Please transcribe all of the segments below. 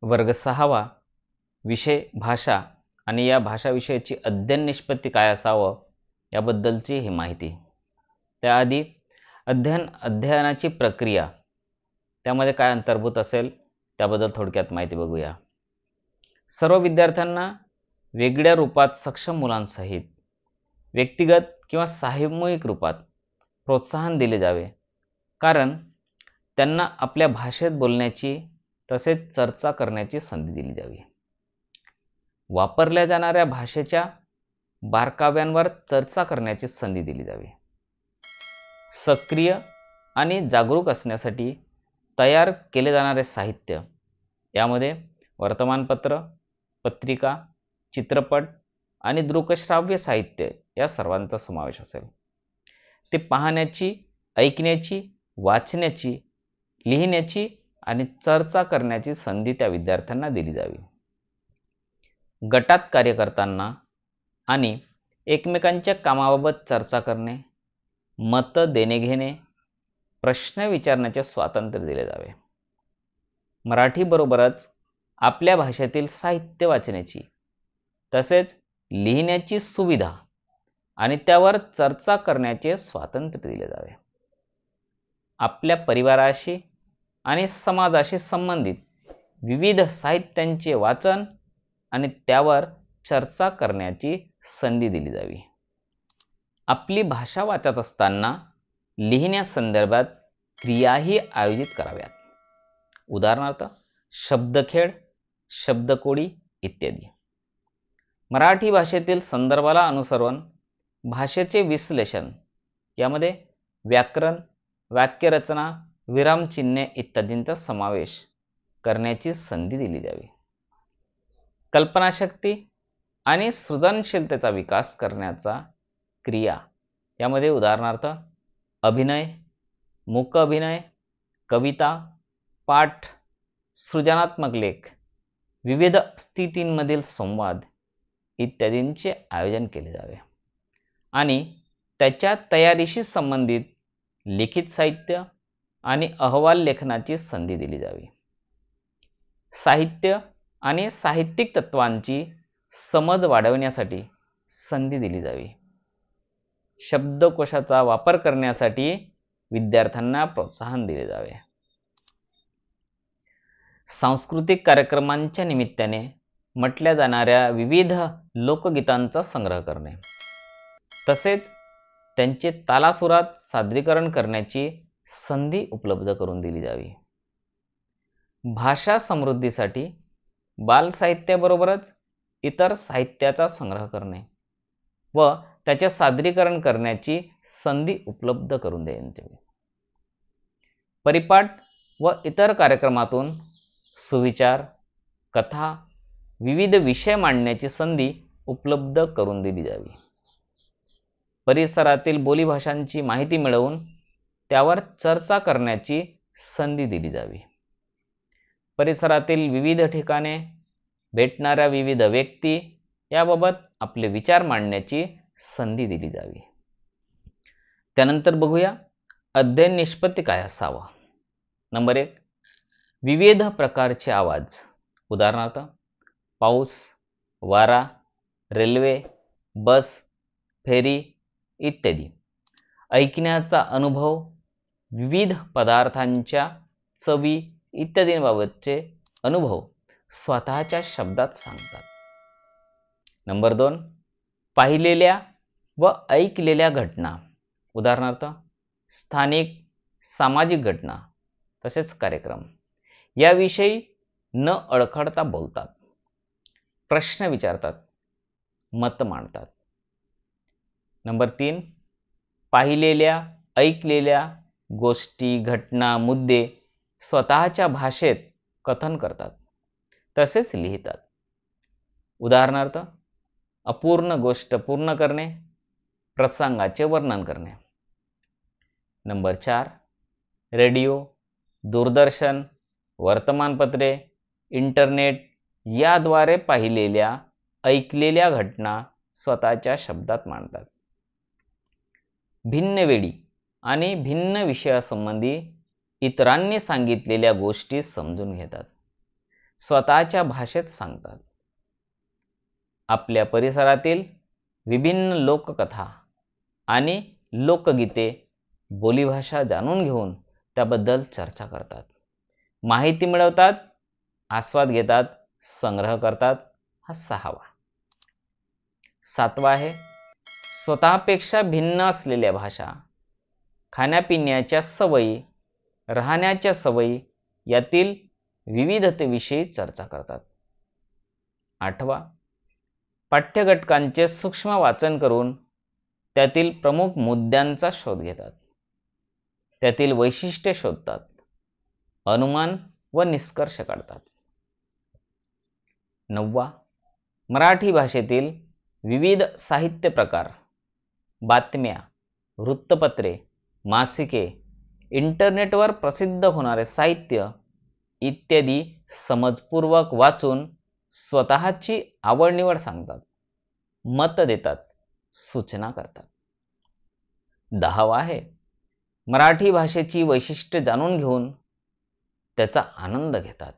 वर्ग 6वा विषय भाषा आणि या भाषा विषयाची अध्ययन निष्पत्ती काय असावं याबद्दलची ही माहिती. त्याआधी अध्ययनाची प्रक्रिया त्यामध्ये काय अंतर्भूत असेल त्याबद्दल थोडक्यात माहिती बघूया. सर्व विद्यार्थ्यांना वेगळ्या रूपात सक्षम मुलांसहित व्यक्तिगत किंवा सामूहिक रूपात प्रोत्साहन दिले जावे, कारण त्यांना आपल्या भाषेत बोलण्याची तसेच चर्चा करण्याची संधी दिली जावी. वापरल्या जाणाऱ्या भाषेच्या बारकाव्यांवर चर्चा करण्याची संधी दिली जावी. सक्रिय आणि जागरूक असण्यासाठी तयार केले जाणारे साहित्य, यामध्ये वर्तमानपत्र, पत्रिका, चित्रपट आणि दृकश्राव्य साहित्य या सर्वांचा समावेश असेल. ते पाहण्याची, ऐकण्याची, वाचण्याची, लिहिण्याची आणि चर्चा करण्याची संधी त्या विद्यार्थ्यांना दिली जावी. गटात कार्य करताना आणि एकमेकांच्या कामाबाबत चर्चा करणे, मत देणे घेणे, प्रश्न विचारण्याचे स्वातंत्र्य दिले जावे. मराठीबरोबरच आपल्या भाषेतील साहित्य वाचण्याची तसेच लिहिण्याची सुविधा आणि त्यावर चर्चा करण्याचे स्वातंत्र्य दिले जावे. आपल्या परिवाराशी आणि समाजाशी संबंधित विविध साहित्यांचे वाचन आणि त्यावर चर्चा करण्याची संधी दिली जावी. आपली भाषा वाचत असताना लिहिण्यासंदर्भात क्रियाही आयोजित कराव्यात. उदाहरणार्थ शब्दखेळ, शब्दकोडी इत्यादी. मराठी भाषेतील संदर्भाला अनुसरून भाषेचे विश्लेषण, यामध्ये व्याकरण, वाक्यरचना, विरामचिन्हे इत्यादींचा समावेश करण्याची संधी दिली जावी. कल्पनाशक्ती आणि सृजनशीलतेचा विकास करण्याचा क्रिया, यामध्ये उदाहरणार्थ अभिनय, मूक अभिनय, कविता, पाठ, सृजनात्मक लेख, विविध स्थितींमधील संवाद इत्यादींचे आयोजन केले जावे आणि त्याच्या तयारीशी संबंधित लिखित साहित्य आणि अहवाल लेखनाची संधी दिली जावी. साहित्य आणि साहित्यिक तत्वांची समज वाढवण्यासाठी संधी दिली जावी. शब्दकोशाचा वापर करण्यासाठी विद्यार्थ्यांना प्रोत्साहन दिले जावे. सांस्कृतिक कार्यक्रमांच्या निमित्ताने म्हटल्या जाणाऱ्या विविध लोकगीतांचा संग्रह करणे तसेच त्यांचे तालासुरात सादरीकरण करण्याची संधी उपलब्ध करून दिली जावी. भाषा समृद्धीसाठी बालसाहित्याबरोबरच इतर साहित्याचा संग्रह करणे व त्याचे सादरीकरण करण्याची संधी उपलब्ध करून द्यायची. परिपाठ व इतर कार्यक्रमातून सुविचार, कथा, विविध विषय मांडण्याची संधी उपलब्ध करून दिली जावी. परिसरातील बोलीभाषांची माहिती मिळवून त्यावर चर्चा करण्याची संधी दिली जावी. परिसरातील विविध ठिकाणे भेटणाऱ्या विविध व्यक्ती याबाबत आपले विचार मांडण्याची संधी दिली जावी. त्यानंतर बघूया अध्ययन निष्पत्ती काय असावा. नंबर 1, विविध प्रकारचे आवाज, उदाहरणार्थ पाऊस, वारा, रेल्वे, बस, फेरी इत्यादी. ऐकण्याचा अनुभव, विविध पदार्थांच्या चवी इत्यादींबाबतचे अनुभव स्वतःच्या शब्दात सांगतात. नंबर 2, पाहिलेल्या व ऐकलेल्या घटना, उदाहरणार्थ स्थानिक, सामाजिक घटना तसेच कार्यक्रम याविषयी न अडखळता बोलतात, प्रश्न विचारतात, मत मांडतात. नंबर 3, पाहिलेल्या, ऐकलेल्या गोष्टी, घटना, मुद्दे स्वतःच्या भाषेत कथन करतात तसेच लिहितात. उदाहरणार्थ अपूर्ण गोष्ट पूर्ण करणे, प्रसंगाचे वर्णन करणे. नंबर 4, रेडिओ, दूरदर्शन, वर्तमानपत्रे, इंटरनेट याद्वारे पाहिलेल्या, ऐकलेल्या घटना स्वतःच्या शब्दात मांडतात. भिन्न वेळी आणि भिन्न विषयासंबंधी इतरांनी सांगितलेल्या गोष्टी समजून घेतात. स्वतःच्या भाषेत सांगतात. आपल्या परिसरातील विभिन्न लोककथा आणि लोकगीते बोलीभाषा जाणून घेऊन त्याबद्दल चर्चा करतात, माहिती मिळवतात, आस्वाद घेतात, संग्रह करतात. हा 6वा. 7वा आहे स्वतःपेक्षा भिन्न असलेल्या भाषा, खाण्यापिण्याच्या सवयी, राहण्याच्या सवयी यातील विविधतेविषयी चर्चा करतात. 8वा पाठ्यघटकांचे सूक्ष्म वाचन करून त्यातील प्रमुख मुद्द्यांचा शोध घेतात, त्यातील वैशिष्ट्ये शोधतात, अनुमान व निष्कर्ष काढतात. 9वा मराठी भाषेतील विविध साहित्य प्रकार, बातम्या, वृत्तपत्रे, मासिके, इंटरनेटवर प्रसिद्ध होणारे साहित्य इत्यादी समजपूर्वक वाचून स्वतःची आवड-निवड सांगतात, मत देतात, सूचना करतात. 10वा आहे मराठी भाषेची वैशिष्ट्ये जाणून घेऊन त्याचा आनंद घेतात.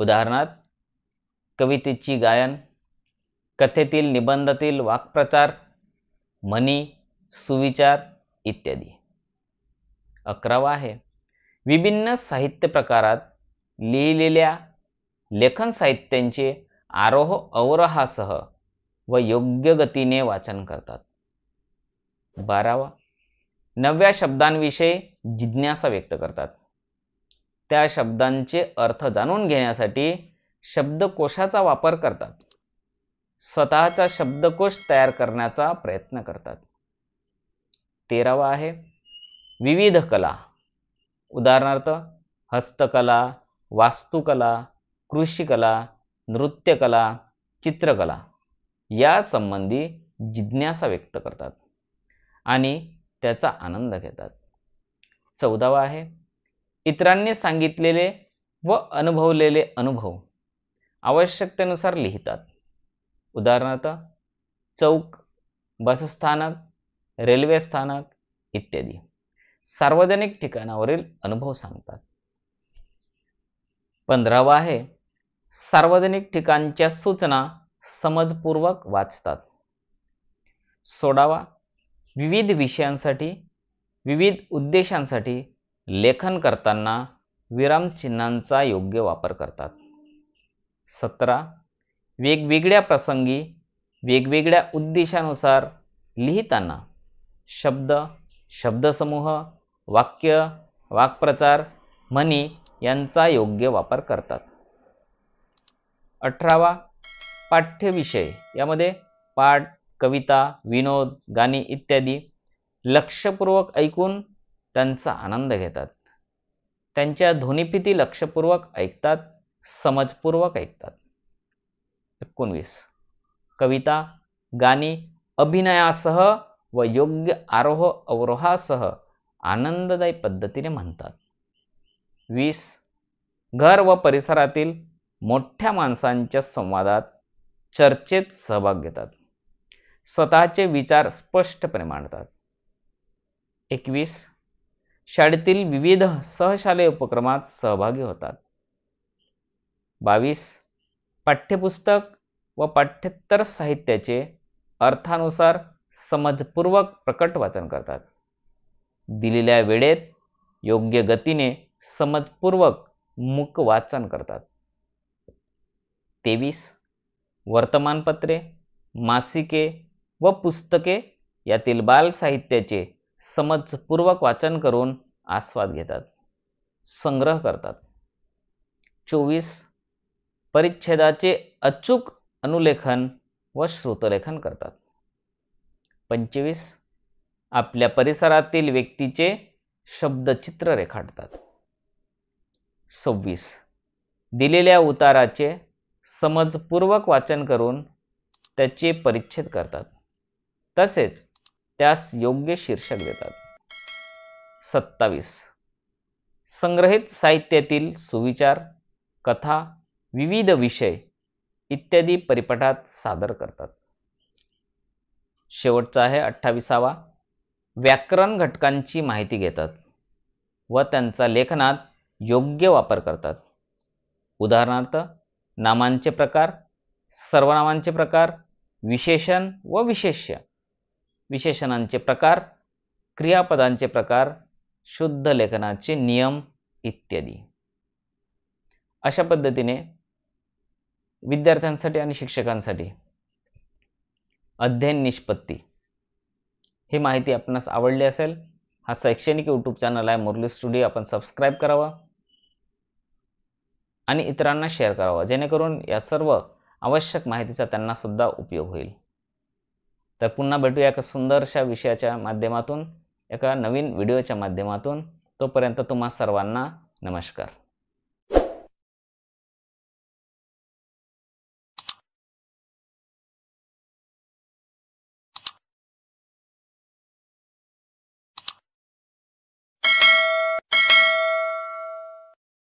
उदाहरणार्थ कवितेची गायन, कथेतील निबंधातील वाक्प्रचार, म्हणी, सुविचार इत्यादी. 11वा आहे विभिन्न साहित्य प्रकारात लिहिलेल्या लेखन साहित्यांचे आरोह अवरोहासह व योग्य गतीने वाचन करतात. 12वा नव्या शब्दांविषयी जिज्ञासा व्यक्त करतात, त्या शब्दांचे अर्थ जाणून घेण्यासाठी शब्दकोशाचा वापर करतात, स्वतःचा शब्दकोश तयार करण्याचा प्रयत्न करतात. 13वा आहे विविध कला, उदाहरणार्थ हस्तकला, वास्तुकला, कृषिकला, नृत्यकला, चित्रकला या संबंधी जिज्ञासा व्यक्त करतात आणि त्याचा आनंद घेतात. 14वा आहे इतरांनी सांगितलेले व अनुभवलेले अनुभव आवश्यकतेनुसार लिहितात, उदाहरणार्थ चौक, बसस्थानक, रेल्वे स्थानक इत्यादी सार्वजनिक ठिकाणावरील अनुभव सांगतात. 15वा आहे सार्वजनिक ठिकाणच्या सूचना समजपूर्वक वाचतात. 16वा विविध विषयांसाठी, विविध उद्देशांसाठी लेखन करताना विरामचिन्हांचा योग्य वापर करतात. 17 वेगवेगळ्या प्रसंगी, वेगवेगळ्या उद्देशानुसार लिहिताना शब्द, शब्दसमूह, वाक्य, वाक्प्रचार, म्हणी यांचा योग्य वापर करतात. 18वा पाठ्यविषय, यामध्ये पाठ, कविता, विनोद, गाणी इत्यादी लक्षपूर्वक ऐकून त्यांचा आनंद घेतात, त्यांच्या ध्वनिफिती लक्षपूर्वक ऐकतात, समजपूर्वक ऐकतात. 19 कविता, गाणी अभिनयासह व योग्य आरोह अवरोहासह आनंददायी पद्धतीने म्हणतात. 20 घर व परिसरातील मोठ्या माणसांच्या संवादात, चर्चेत सहभाग घेतात, स्वतःचे विचार स्पष्टपणे मांडतात. 21 शाळेतील विविध सहशालेय उपक्रमात सहभागी होतात. 22 पाठ्यपुस्तक व पाठ्येतर साहित्याचे अर्थानुसार समजपूर्वक प्रकट वाचन करतात, दिलेल्या वेळेत योग्य गतीने समजपूर्वक मूक वाचन करतात. 23 वर्तमानपत्रे, मासिके व पुस्तके यातील बाल साहित्याचे समजपूर्वक वाचन करून आस्वाद घेतात, संग्रह करतात. 24 परिच्छेदाचे अचूक अनुलेखन व श्रुतलेखन करतात. 25 आपल्या परिसरातील व्यक्तीचे शब्दचित्र रेखाटतात. 26 दिलेल्या उताराचे समजपूर्वक वाचन करून त्याचे परिच्छेद करतात, तसेच त्यास योग्य शीर्षक देतात. 27 संग्रहित साहित्यातील सुविचार, कथा, विविध विषय इत्यादी परिपाठात सादर करतात. शेवटचा आहे 28वा व्याकरण घटकांची माहिती घेतात व त्यांचा लेखनात योग्य वापर करतात. उदाहरणार्थ नामांचे प्रकार, सर्वनामांचे प्रकार, विशेषण व विशेष्य, विशेषणांचे प्रकार, क्रियापदांचे प्रकार, शुद्ध लेखनाचे नियम इत्यादी. अशा पद्धतीने विद्यार्थ्यांसाठी आणि शिक्षकांसाठी अध्ययन निष्पत्ती ही माहिती आपणास आवडली असेल. हा शैक्षणिक यूट्यूब चॅनल आहे मुरली स्टुडिओ. आपण सबस्क्राईब करावा आणि इतरांना शेअर करावा, जेणेकरून या सर्व आवश्यक माहितीचा त्यांना सुद्धा उपयोग होईल. तर पुन्हा भेटूया एका सुंदरशा विषयाच्या माध्यमातून, एका नवीन व्हिडिओच्या माध्यमातून. तोपर्यंत तुम्हा सर्वांना नमस्कार.